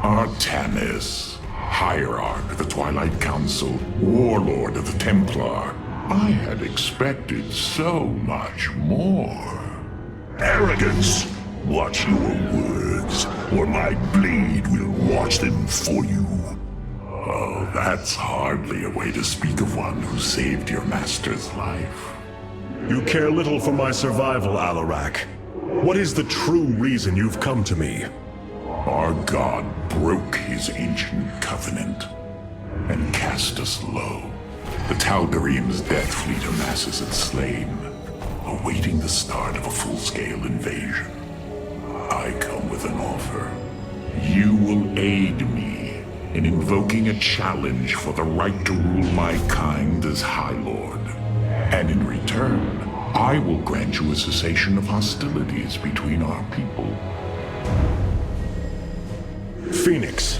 Artanis, Hierarch of the Twilight Council, Warlord of the Templar. I had expected so much more. Arrogance! Watch your words, or my blade will watch them for you. Oh, that's hardly a way to speak of one who saved your master's life. You care little for my survival, Alarak. What is the true reason you've come to me? Our god broke his ancient covenant and cast us low. The Tal'Darim's death fleet amasses at Slain, awaiting the start of a full-scale invasion. I come with an offer. You will aid me in invoking a challenge for the right to rule my kind as Highlord. And in return, I will grant you a cessation of hostilities between our people. Phoenix,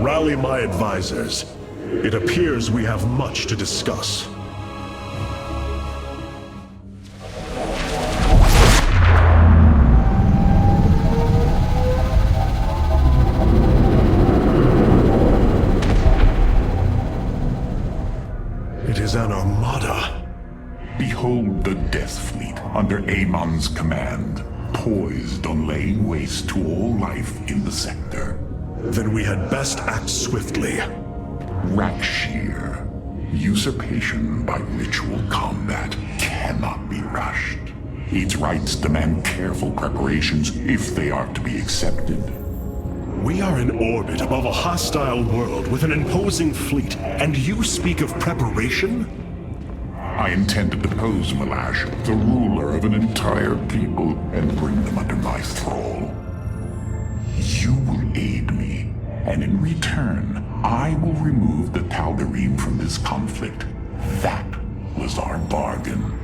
rally my advisors. It appears we have much to discuss. It is an armada. Behold the Death Fleet under Amon's command, poised on laying waste to all life in the sector. Then we had best act swiftly. Rak'Shir. Usurpation by ritual combat cannot be rushed. Its rites demand careful preparations if they are to be accepted. We are in orbit above a hostile world with an imposing fleet, and you speak of preparation? I intend to depose Malash, the ruler of an entire people, and bring them under my thrall. You will aid me, and in return, I will remove the Tal'Darim from this conflict. That was our bargain.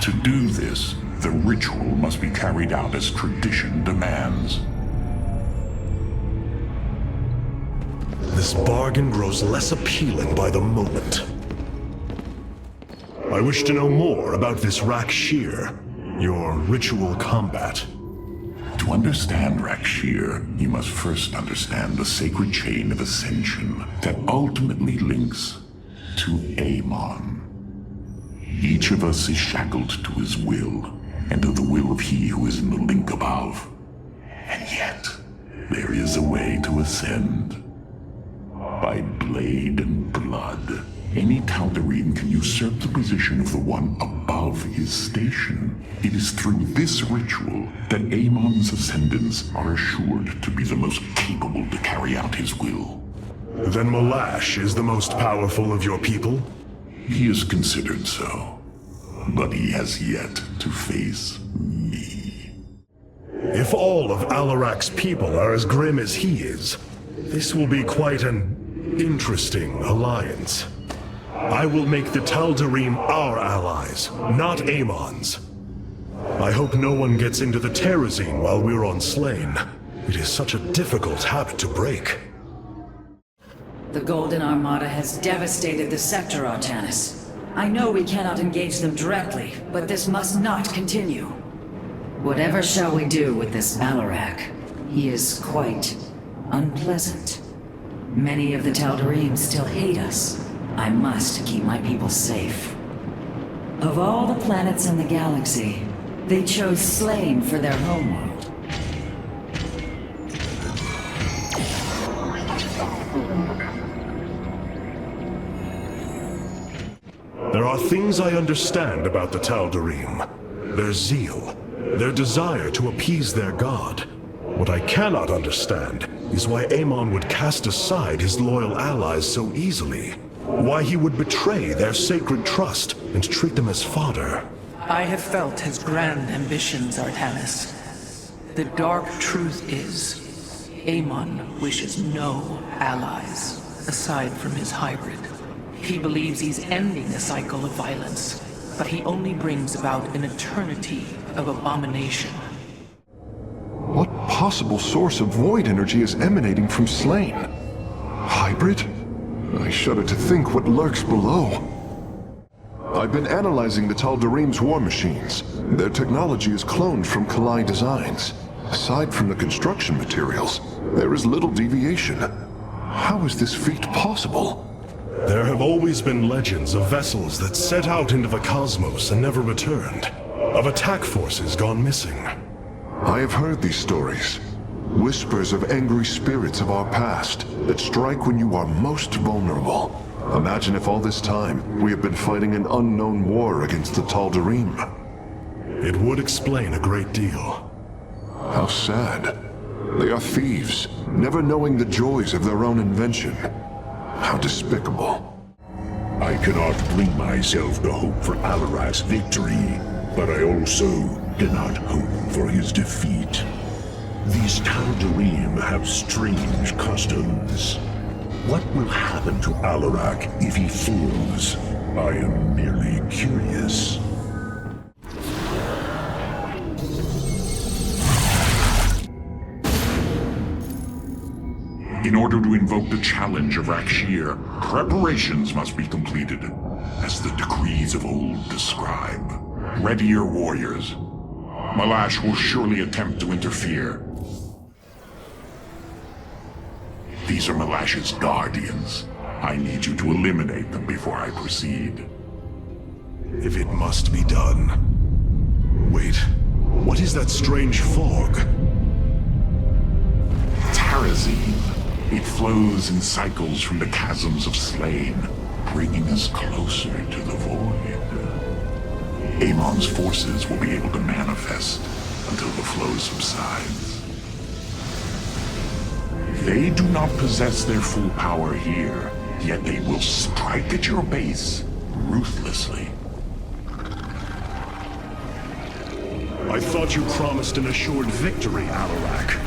To do this, the ritual must be carried out as tradition demands. This bargain grows less appealing by the moment. I wish to know more about this Rak'Shir, your ritual combat. To understand Rak'Shir, you must first understand the sacred chain of ascension that ultimately links to Amon. Each of us is shackled to his will, and to the will of he who is in the link above. And yet, there is a way to ascend. By blade and blood, any Tal'Darim can usurp the position of the one above his station. It is through this ritual that Amon's ascendants are assured to be the most capable to carry out his will. Then Malash is the most powerful of your people? He is considered so, but he has yet to face me. If all of Alarak's people are as grim as he is, this will be quite an interesting alliance. I will make the Tal'Darim our allies, not Amon's. I hope no one gets into the Terrazine while we're on Slain. It is such a difficult habit to break. The Golden Armada has devastated the sector, Artanis. I know we cannot engage them directly, but this must not continue. Whatever shall we do with this Alarak? He is quite unpleasant. Many of the Tal'Darim still hate us. I must keep my people safe. Of all the planets in the galaxy, they chose Slain for their homeworld. There are things I understand about the Tal'Darim. Their zeal, their desire to appease their god. What I cannot understand is why Amon would cast aside his loyal allies so easily. Why he would betray their sacred trust and treat them as fodder. I have felt his grand ambitions, Artanis. The dark truth is, Amon wishes no allies, aside from his hybrid. He believes he's ending a cycle of violence, but he only brings about an eternity of abomination. What possible source of void energy is emanating from Slain? Hybrid? I shudder to think what lurks below. I've been analyzing the Tal'Darim's war machines. Their technology is cloned from Kalai designs. Aside from the construction materials, there is little deviation. How is this feat possible? There have always been legends of vessels that set out into the cosmos and never returned. Of attack forces gone missing. I have heard these stories. Whispers of angry spirits of our past that strike when you are most vulnerable. Imagine if all this time we have been fighting an unknown war against the Tal'darim. It would explain a great deal. How sad. They are thieves, never knowing the joys of their own invention. How despicable. I cannot bring myself to hope for Alarak's victory, but I also cannot hope for his defeat. These Tal'darim have strange customs. What will happen to Alarak if he falls? I am merely curious. In order to invoke the challenge of Rakshir, preparations must be completed, as the decrees of old describe. Ready your warriors. Malash will surely attempt to interfere. These are Malash's guardians. I need you to eliminate them before I proceed. If it must be done. Wait, what is that strange fog? Terrazine. It flows in cycles from the chasms of Slain, bringing us closer to the void. Amon's forces will be able to manifest until the flow subsides. They do not possess their full power here, yet they will strike at your base ruthlessly. I thought you promised an assured victory, Alarak.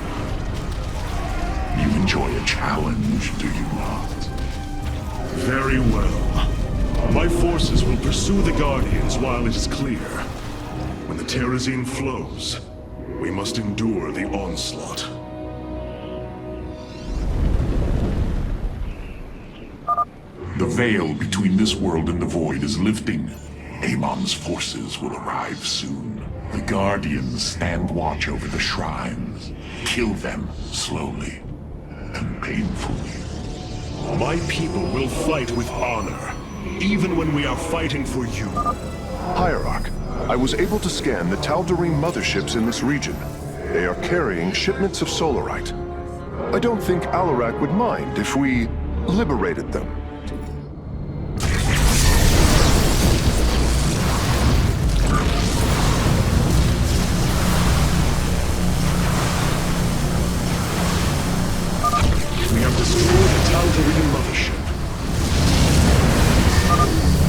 You enjoy a challenge, do you not? Very well. My forces will pursue the Guardians while it is clear. When the Terrazine flows, we must endure the onslaught. The veil between this world and the void is lifting. Amon's forces will arrive soon. The Guardians stand watch over the shrines. Kill them slowly and painfully. My people will fight with honor, even when we are fighting for you. Hierarch, I was able to scan the Tal'darim motherships in this region. They are carrying shipments of solarite. I don't think Alarak would mind if we liberated them. We have destroyed the Tal'darim mothership.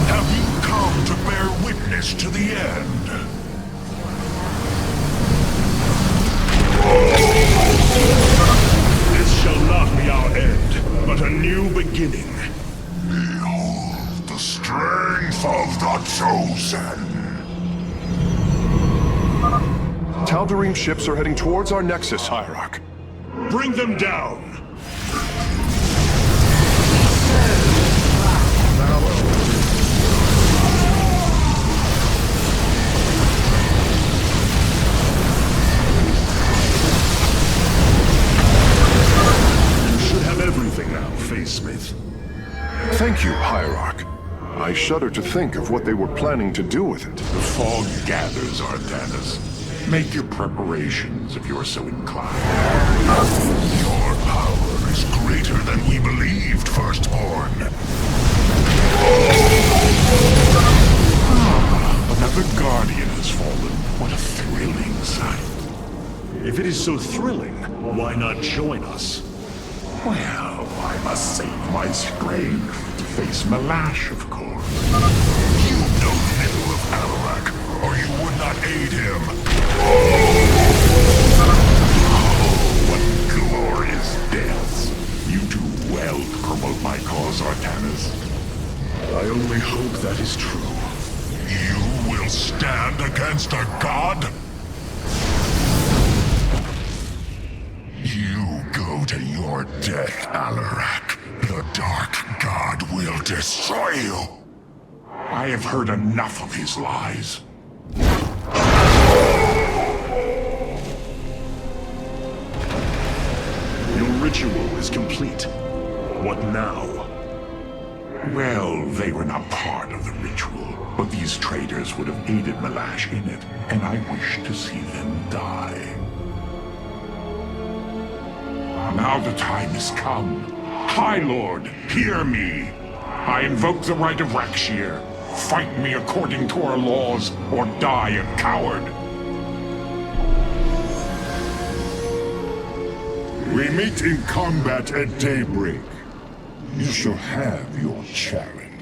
Have you come to bear witness to the end? This shall not be our end, but a new beginning. Behold the strength of the Chosen. Tal'darim ships are heading towards our nexus, Hierarch. Bring them down! Smith. Thank you, Hierarch. I shudder to think of what they were planning to do with it. The fog gathers, Artanis. Make your preparations if you are so inclined. Your power is greater than we believed, Firstborn. Another Guardian has fallen. What a thrilling sight. If it is so thrilling, why not join us? Well, I must save my strength to face Malash, of course. You know little of Alarak, or you would not aid him. Oh, what glorious deaths. You do well to promote my cause, Artanis. I only hope that is true. You will stand against a god? You go to your death, Alarak. The Dark God will destroy you. I have heard enough of his lies. ritual is complete. What now? Well, they were not part of the ritual, but these traitors would have aided Malash in it, and I wish to see them die. Now the time has come. Highlord, hear me! I invoke the right of Rakshir. Fight me according to our laws, or die a coward. We meet in combat at daybreak. You shall have your challenge.